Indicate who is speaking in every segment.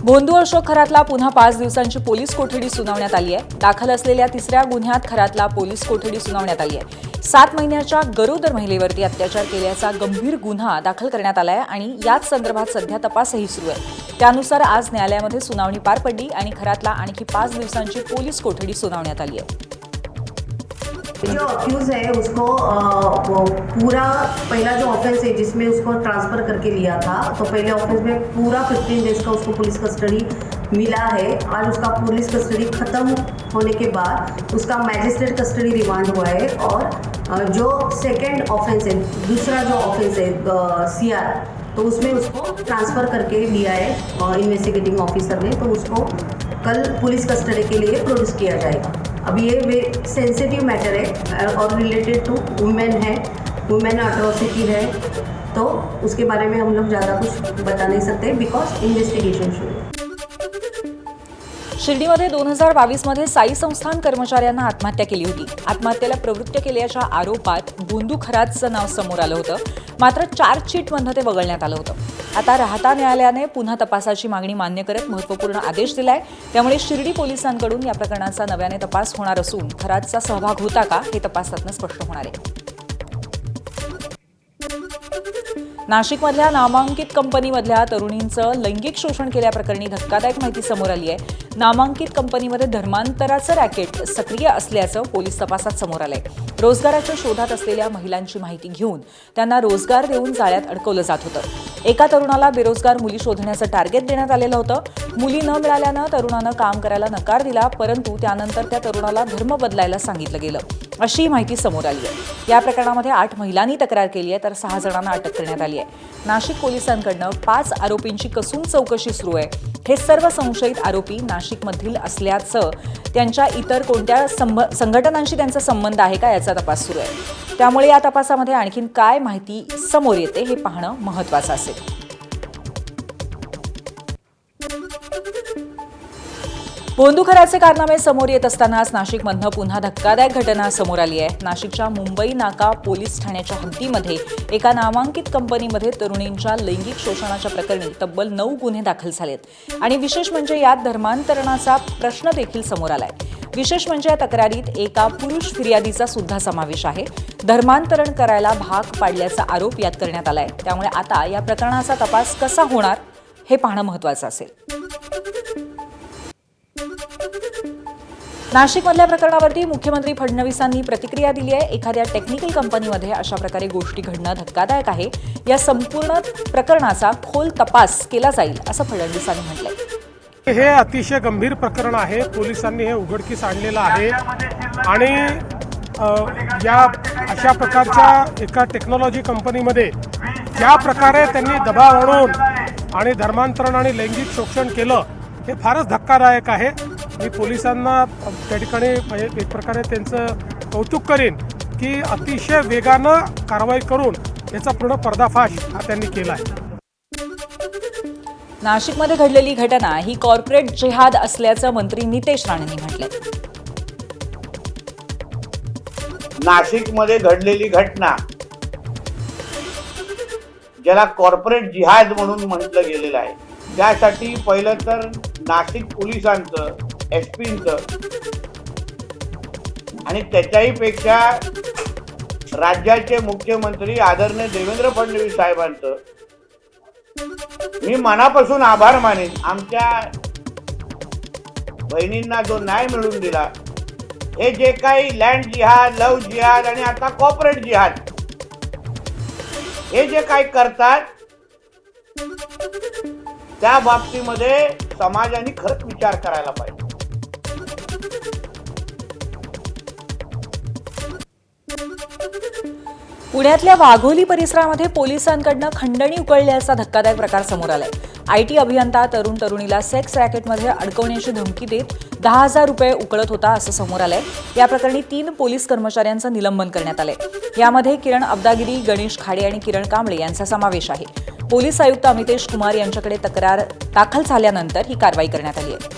Speaker 1: भोंदू अशोक खरातला पुन्हा 5 दिवसांची पोलीस कोठडी सुनावण्यात आली आहे। दाखल असलेल्या तिसऱ्या गुन्ह्यात खरातला पोलीस कोठडी सुनावण्यात आली आहे। 7 महिन्याच्या गरोदर महिलेवरती अत्याचार केल्याचा गंभीर गुन्हा दाखल करण्यात आला आहे आणि याच संदर्भात सध्या तपासही सुरू आहे। त्यानुसार आज न्यायालयामध्ये सुनावणी पार पडली आणि खरातला आणखी 5 दिवसांची पोलीस कोठडी सुनावण्यात आली आहे।
Speaker 2: जो अक्यूज है उसको पूरा पहला जो ऑफेंस है जिसमें उसको ट्रांसफ़र करके लिया था, तो पहले ऑफेंस में पूरा 15 डेज का उसको पुलिस कस्टडी मिला है। आज उसका पुलिस कस्टडी ख़त्म होने के बाद उसका मैजिस्ट्रेट कस्टडी रिमांड हुआ है और जो सेकंड ऑफेंस है, दूसरा जो ऑफेंस है CR, तो उसमें उसको ट्रांसफ़र करके लिया है इन्वेस्टिगेटिंग ऑफिसर ने, तो उसको कल पुलिस कस्टडी के लिए प्रोड्यूस किया जाएगा। अब ये सेंसिटिव मैटर है और रिलेटेड टू वुमेन है, वुमेन अट्रॉसिटी है, तो उसके बारे में हम लोग ज़्यादा कुछ बता नहीं सकते बिकॉज इन्वेस्टिगेशन शुरू है।
Speaker 1: शिर्डीमध्ये 2022 मध्ये साई संस्थान कर्मचाऱ्यांना आत्महत्या केली होती। आत्महत्येला प्रवृत्त केल्याच्या आरोपात भोंदू खरातचं नाव समोर आलं होतं, मात्र चार्जशीटमध्ये ते वगळण्यात आलं होतं। आता राहता न्यायालयाने पुन्हा तपासाची मागणी मान्य करत महत्त्वपूर्ण आदेश दिलाय। त्यामुळे शिर्डी पोलिसांकडून या प्रकरणाचा नव्याने तपास होणार असून खरातचा सहभाग होता का हे तपासातून स्पष्ट होणार आहे। नाशिकमधल्या नामांकित कंपनीमधल्या तरुणींचं लैंगिक शोषण केल्याप्रकरणी धक्कादायक माहिती समोर आली आहे। नामांकित कंपनीमध्ये धर्मांतराचं रॅकेट सक्रिय असल्याचं पोलीस तपासात समोर आलंय। रोजगाराच्या शोधात असलेल्या महिलांची माहिती घेऊन त्यांना रोजगार देऊन जाळ्यात अडकवलं जात होतं। एका तरुणाला बेरोजगार मुली शोधण्याचं टार्गेट देण्यात आलेलं होतं। मुली न मिळाल्यानं तरुणानं काम करायला नकार दिला, परंतु त्यानंतर त्या तरुणाला धर्म बदलायला सांगितलं गेलं, अशी माहिती समोर आली आहे। या प्रकरणामध्ये 8 महिलांनी तक्रार केली आहे तर 6 जणांना अटक करण्यात आली आहे। नाशिक पोलिसांकडून 5 आरोपींची कसून चौकशी सुरू आहे। हे सर्व संशयित आरोपी नाशिकमधील असल्याचं, त्यांच्या इतर कोणत्या संघटनांशी त्यांचा संबंध आहे का याचा तपास सुरू आहे। त्यामुळे या तपासामध्ये आणखीन काय माहिती समोर येते हे पाहणं महत्त्वाचं असेल। भोंदू खराचे कारनामे समोर येत असतानाच नाशिकमधनं पुन्हा धक्कादायक घटना समोर आली आहे। नाशिकच्या मुंबई नाका पोलीस ठाण्याच्या हद्दीमध्ये एका नामांकित कंपनीमध्ये तरुणींच्या लैंगिक शोषणाच्या प्रकरणी तब्बल 9 गुन्हे दाखल झालेत आणि विशेष म्हणजे यात धर्मांतरणाचा प्रश्न देखील समोर आलाय। विशेष म्हणजे या तक्रारीत एका पुरुष फिर्यादीचा सुद्धा समावेश आहे। धर्मांतरण करायला भाग पाडल्याचा आरोप यात करण्यात आलाय। त्यामुळे आता या प्रकरणाचा तपास कसा होणार हे पाहणं महत्त्वाचं असेल। नाशिकमधल्या प्रकरणावरती मुख्यमंत्री फडणवीसांनी प्रतिक्रिया दिली आहे। एखाद्या टेक्निकल कंपनीमध्ये अशा प्रकारे गोष्टी घडणं धक्कादायक आहे। या संपूर्ण प्रकरणाचा खोल तपास केला जाईल असं फडणवीसांनी म्हटलंय।
Speaker 3: हे अतिशय गंभीर प्रकरण आहे। पोलिसांनी हे उघडकीस आणलेलं आहे आणि या अशा प्रकारच्या एका टेक्नॉलॉजी कंपनीमध्ये ज्या प्रकारे त्यांनी दबाव आणून आणि धर्मांतरण आणि लैंगिक शोषण केलं हे फारच धक्कादायक आहे। मी पोलिसांना त्या ठिकाणी एक प्रकारे त्यांचं कौतुक करेन की अतिशय वेगानं कारवाई करून याचा पूर्ण पर्दाफाश हा त्यांनी केला आहे।
Speaker 1: नाशिकमध्ये घडलेली घटना ही कॉर्पोरेट जिहाद असल्याचं मंत्री नितेश राणेंनी म्हटलंय।
Speaker 4: नाशिकमध्ये घडलेली घटना ज्याला कॉर्पोरेट जिहाद म्हणून म्हटलं गेलेलं आहे, त्यासाठी पहिलं तर नाशिक पोलिसांचं, एसपींचं आणि त्याच्याही पेक्षा राज्याचे मुख्यमंत्री आदरणीय देवेंद्र फडणवीस साहेबांचं मी मनापासून आभार मानेन। आमच्या बहिणींना जो न्याय मिळवून दिला, हे जे काही लँड जिहाद, लव्ह जिहाद आणि आता कॉर्पोरेट जिहाद हे जे काही करतात त्या बाबतीमध्ये समाजाने खरंच विचार करायला पाहिजे।
Speaker 1: पुण्यातल्या वाघोली परिसरामध्ये पोलिसांकडून खंडणी उकळल्याचा धक्कादायक प्रकार समोर आलाय। IT अभियंता तरुणीला सेक्स रॅकेटमध्ये अडकवण्याची धमकी देत 10,000 रुपये उकळत होता असं समोर आलंय। या प्रकरणी 3 पोलीस कर्मचाऱ्यांचं निलंबन करण्यात आलंय। यामध्ये किरण अब्दागिरी, गणेश खाडे आणि किरण कांबळे यांचा समावेश आहे। पोलीस आयुक्त अमितेश कुमार यांच्याकडे तक्रार दाखल झाल्यानंतर ही कारवाई करण्यात आली आहे।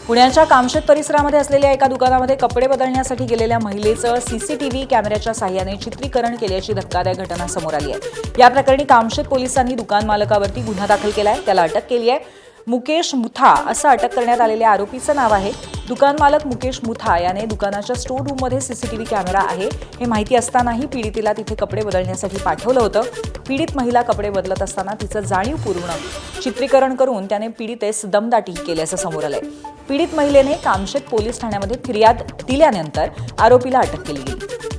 Speaker 1: पुण्याच्या कामशेत परिसरामध्ये असलेल्या एका दुकानामध्ये कपडे बदलण्यासाठी गेलेल्या महिलेचं सीसीटीव्ही कॅमेऱ्याच्या साह्याने चित्रीकरण केल्याची धक्कादायक घटना समोर आली आहे। या प्रकरणी कामशेत पोलिसांनी दुकान मालकावरती गुन्हा दाखल केलाय, त्याला अटक केली आहे। मुकेश मुथा असं अटक करण्यात आलेल्या आरोपीचं नाव आहे। दुकान मालक मुकेश मुथा याने दुकानाच्या स्टोर रूममध्ये सीसीटीव्ही कॅमेरा आहे हे माहिती असतानाही पीडितेला तिथे कपडे बदलण्यासाठी पाठवलं होतं। पीडित महिला कपडे बदलत असताना तिचं जाणीवपूर्ण चित्रीकरण करून त्याने पीडितेस दमदाटी केल्याचं समोर आलंय। पीडित महिलेने कामशेत पोलीस ठाण्यामध्ये फिर्याद दिल्यानंतर आरोपीला अटक केली गेली।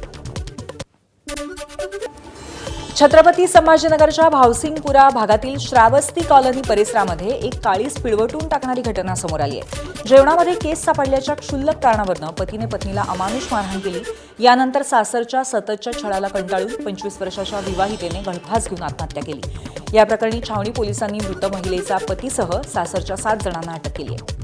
Speaker 1: छत्रपती संभाजीनगरच्या भावसिंगपुरा भागातील श्रावस्ती कॉलनी परिसरामध्ये एक काळीज पिळवटून टाकणारी घटना समोर आली आहे। जेवणामध्ये केस सापडल्याच्या क्षुल्लक कारणावरून पतीने पत्नीला अमानुष मारहाण केली। यानंतर सासरच्या सततच्या छळाला कंटाळून 25 वर्षाच्या विवाहितेने गळफास घेऊन आत्महत्या केली। या प्रकरणी छावणी पोलिसांनी मृत महिलेचा पतीसह सासरच्या 7 जणांना अटक केली आहे।